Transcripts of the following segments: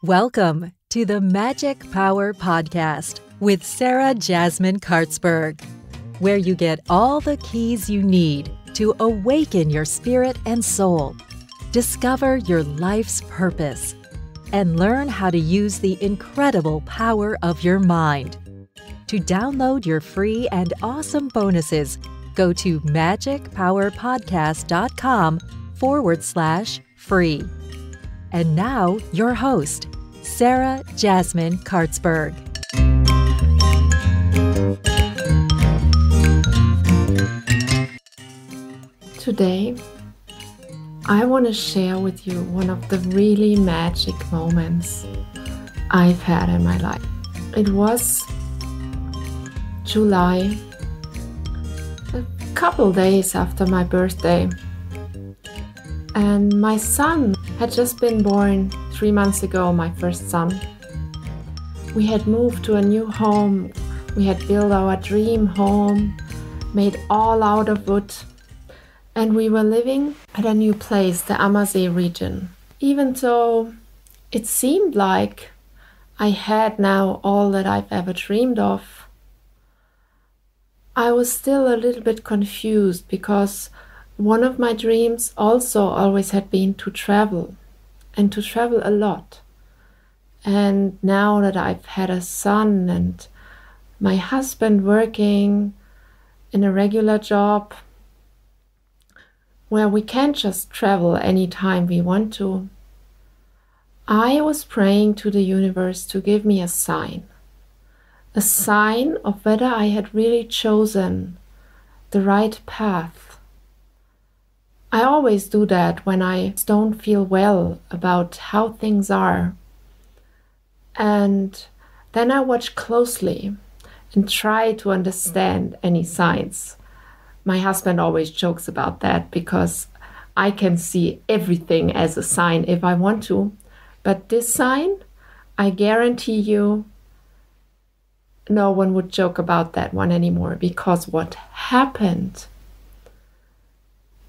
Welcome to the Magic Power Podcast with Sarah Jasmine Kartzberg, where you get all the keys you need to awaken your spirit and soul, discover your life's purpose, and learn how to use the incredible power of your mind. To download your free and awesome bonuses, go to magicpowerpodcast.com/free. And now, your host, Sarah Jasmine Kartzberg. Today, I want to share with you one of the really magic moments I've had in my life. It was July, a couple days after my birthday, and my son had just been born 3 months ago, my first son. We had moved to a new home. We had built our dream home, made all out of wood, and we were living at a new place, the Ammersee region. Even though it seemed like I had now all that I've ever dreamed of, I was still a little bit confused because one of my dreams also always had been to travel, and to travel a lot. And now that I've had a son and my husband working in a regular job where we can't just travel anytime we want to, I was praying to the universe to give me a sign of whether I had really chosen the right path. I always do that when I don't feel well about how things are. And then I watch closely and try to understand any signs. My husband always jokes about that because I can see everything as a sign if I want to. But this sign, I guarantee you, no one would joke about that one anymore, because what happened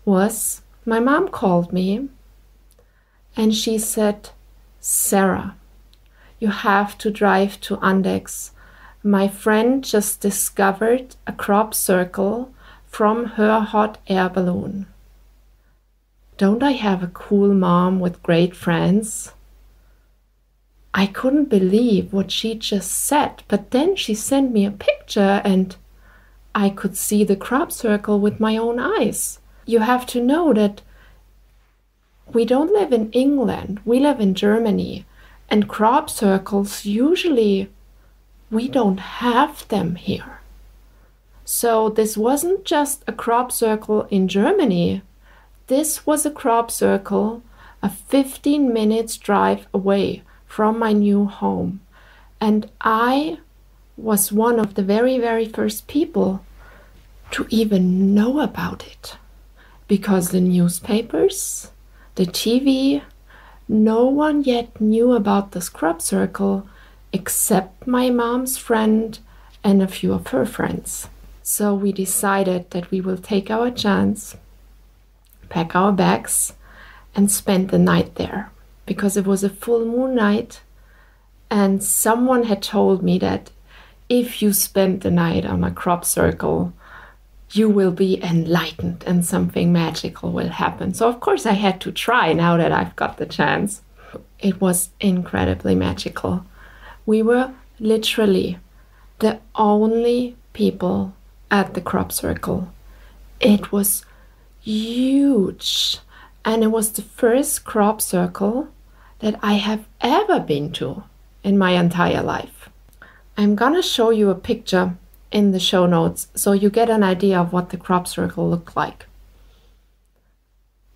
was my mom called me and she said, "Sarah, you have to drive to Andex. My friend just discovered a crop circle from her hot air balloon." Don't I have a cool mom with great friends? I couldn't believe what she just said, but then she sent me a picture and I could see the crop circle with my own eyes. You have to know that we don't live in England, we live in Germany, and crop circles usually, we don't have them here. So this wasn't just a crop circle in Germany, this was a crop circle a 15 minutes drive away from my new home. And I was one of the very, very first people to even know about it. Because the newspapers, the TV, no one yet knew about this crop circle except my mom's friend and a few of her friends. So we decided that we will take our chance, pack our bags, and spend the night there. Because it was a full moon night, and someone had told me that if you spend the night on a crop circle, you will be enlightened and something magical will happen. So of course I had to try now that I've got the chance. It was incredibly magical. We were literally the only people at the crop circle. It was huge, and it was the first crop circle that I have ever been to in my entire life. I'm gonna show you a picture in the show notes so you get an idea of what the crop circle looked like.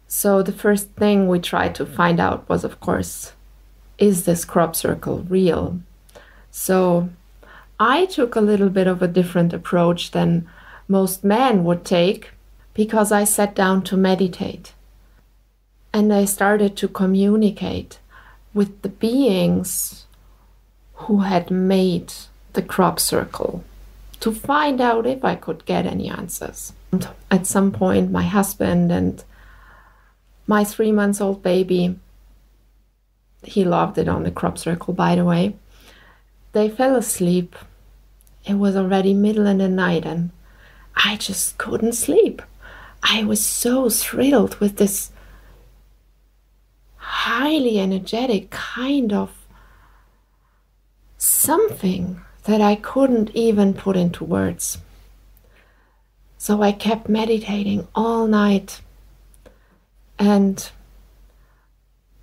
So the first thing we tried to find out was, of course, is this crop circle real? So I took a little bit of a different approach than most men would take, because I sat down to meditate and I started to communicate with the beings who had made the crop circle to find out if I could get any answers. At some point, my husband and my 3-month-old baby he loved it on the crop circle, by the way. They fell asleep. It was already middle in the night and I just couldn't sleep. I was so thrilled with this highly energetic kind of something that I couldn't even put into words. So I kept meditating all night, and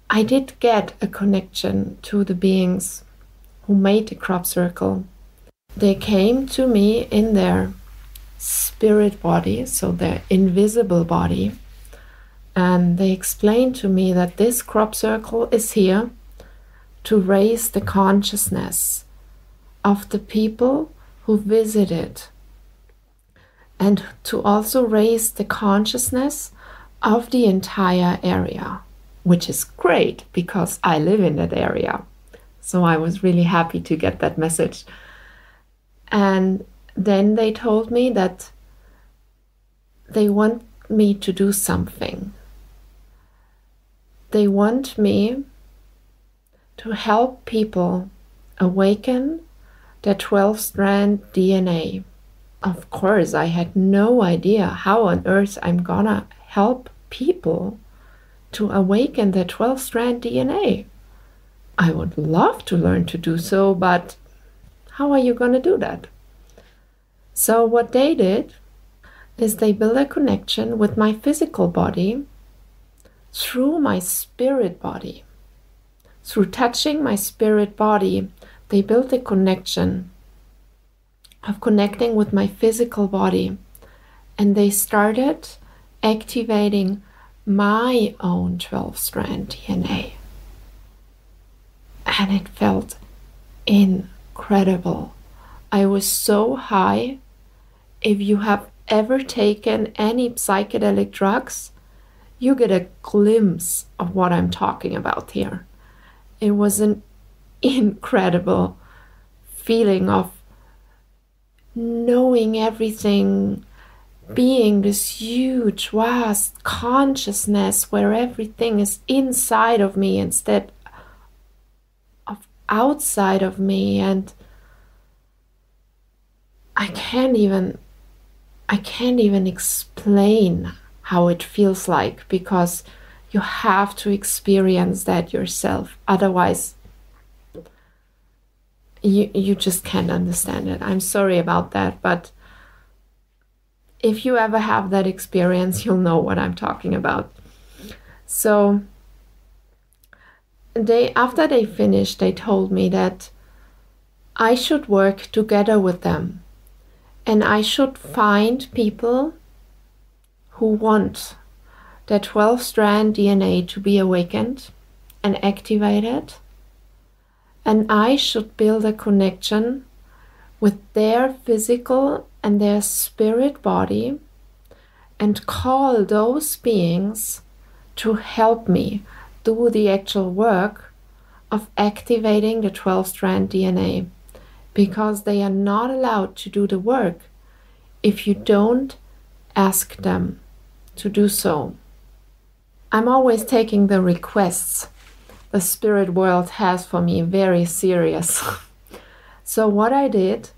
I did get a connection to the beings who made the crop circle. They came to me in their spirit body, so their invisible body, and they explained to me that this crop circle is here to raise the consciousness of the people who visit it, and to also raise the consciousness of the entire area, which is great because I live in that area. So I was really happy to get that message. And then they told me that they want me to do something. They want me to help people awaken their 12-strand DNA. Of course, I had no idea how on earth I'm gonna help people to awaken their 12-strand DNA. I would love to learn to do so, but how are you gonna do that? So what they did is they built a connection with my physical body through my spirit body. Through touching my spirit body, they built a connection of connecting with my physical body, and they started activating my own 12-strand DNA. And it felt incredible. I was so high. If you have ever taken any psychedelic drugs, you get a glimpse of what I'm talking about here. It was an incredible feeling of knowing everything, being this huge, vast consciousness where everything is inside of me instead of outside of me. And I can't even explain how it feels like, because you have to experience that yourself. Otherwise, you just can't understand it. I'm sorry about that, but if you ever have that experience, you'll know what I'm talking about. So after they finished, they told me that I should work together with them, and I should find people who want their 12-strand DNA to be awakened and activated, and I should build a connection with their physical and their spirit body and call those beings to help me do the actual work of activating the 12-strand DNA, because they are not allowed to do the work if you don't ask them to do so. I'm always taking the requests the spirit world has for me very serious. So what I did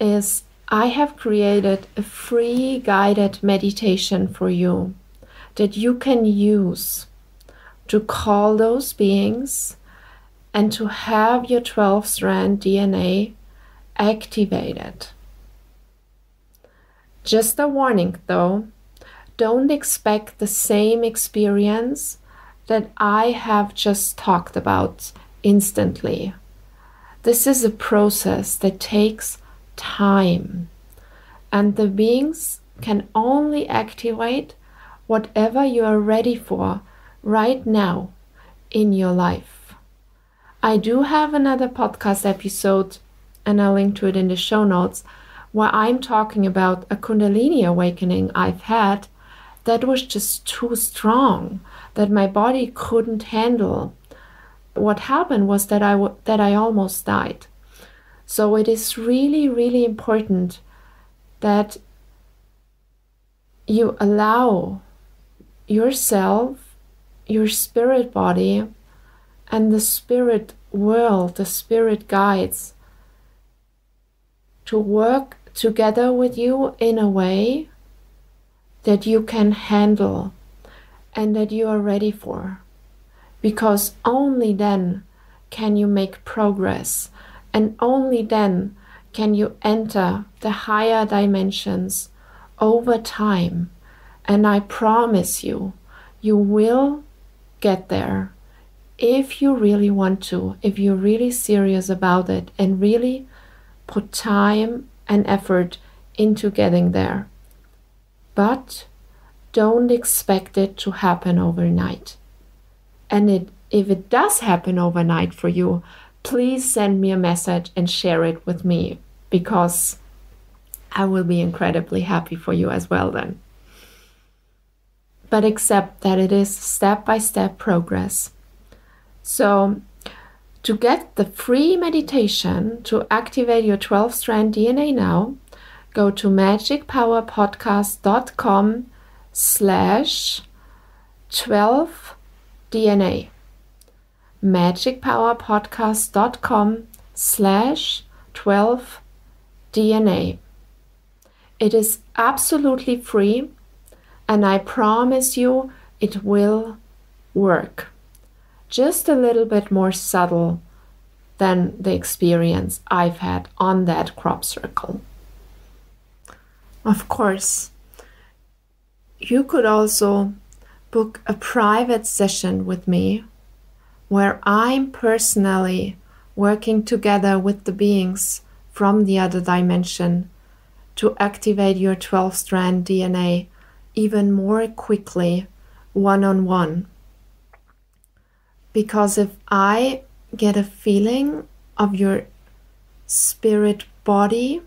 is I have created a free guided meditation for you that you can use to call those beings and to have your 12-strand DNA activated. Just a warning though, don't expect the same experience that I have just talked about instantly. This is a process that takes time, and the beings can only activate whatever you are ready for right now in your life. I do have another podcast episode, and I'll link to it in the show notes, where I'm talking about a Kundalini awakening I've had that was just too strong, that my body couldn't handle. What happened was that I almost died. So it is really, really important that you allow yourself, your spirit body, and the spirit world, the spirit guides, to work together with you in a way that you can handle and that you are ready for. Because only then can you make progress, and only then can you enter the higher dimensions over time. And I promise you, you will get there if you really want to, if you're really serious about it and really put time and effort into getting there. But don't expect it to happen overnight. And if it does happen overnight for you, please send me a message and share it with me, because I will be incredibly happy for you as well then. But accept that it is step-by-step progress. So to get the free meditation to activate your 12-strand DNA now, go to magicpowerpodcast.com/12DNA. magicpowerpodcast.com/12DNA. It is absolutely free, and I promise you it will work. Just a little bit more subtle than the experience I've had on that crop circle. Of course, you could also book a private session with me where I'm personally working together with the beings from the other dimension to activate your 12-strand DNA even more quickly, one-on-one. Because if I get a feeling of your spirit body,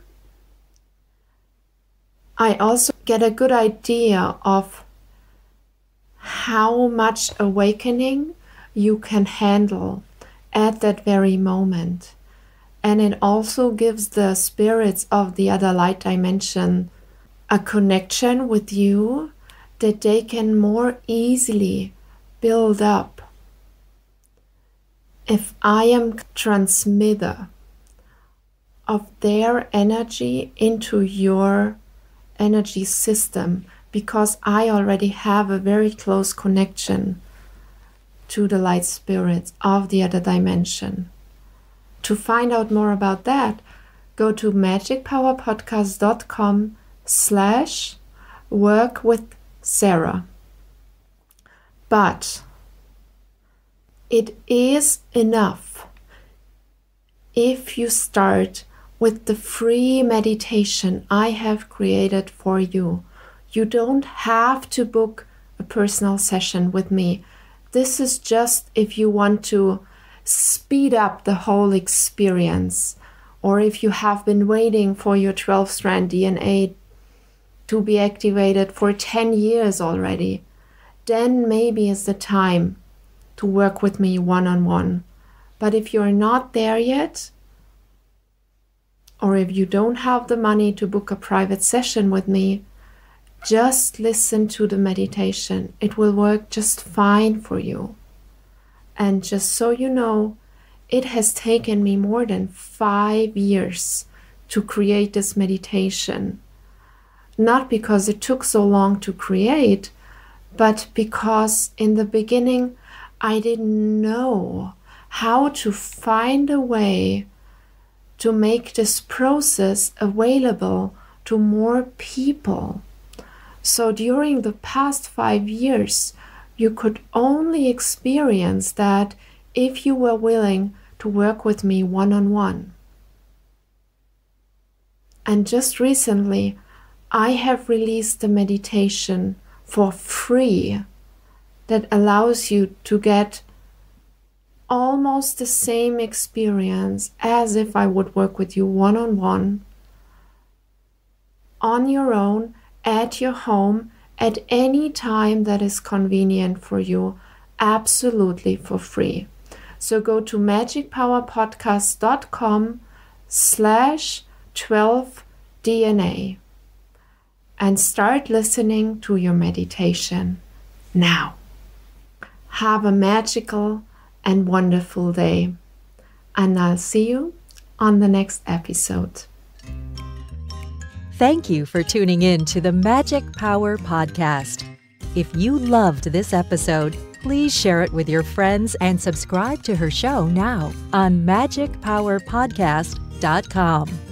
I also get a good idea of how much awakening you can handle at that very moment. And it also gives the spirits of the other light dimension a connection with you that they can more easily build up. If I am transmitter of their energy into your energy system, because I already have a very close connection to the light spirits of the other dimension. To find out more about that, go to magicpowerpodcast.com/workwithsarah. But it is enough if you start with the free meditation I have created for you. You don't have to book a personal session with me. This is just if you want to speed up the whole experience, or if you have been waiting for your 12-strand DNA to be activated for 10 years already, then maybe it's the time to work with me one-on-one. But if you're not there yet, or if you don't have the money to book a private session with me, just listen to the meditation. It will work just fine for you. And just so you know, it has taken me more than 5 years to create this meditation. Not because it took so long to create, but because in the beginning I didn't know how to find a way to make this process available to more people. So during the past 5 years, you could only experience that if you were willing to work with me one-on-one. And just recently, I have released a meditation for free that allows you to get almost the same experience as if I would work with you one-on-one, on your own, at your home, at any time that is convenient for you, absolutely for free. So go to magicpowerpodcast.com/12DNA and start listening to your meditation now. Have a magical and wonderful day. And I'll see you on the next episode. Thank you for tuning in to the Magic Power Podcast. If you loved this episode, please share it with your friends and subscribe to her show now on magicpowerpodcast.com.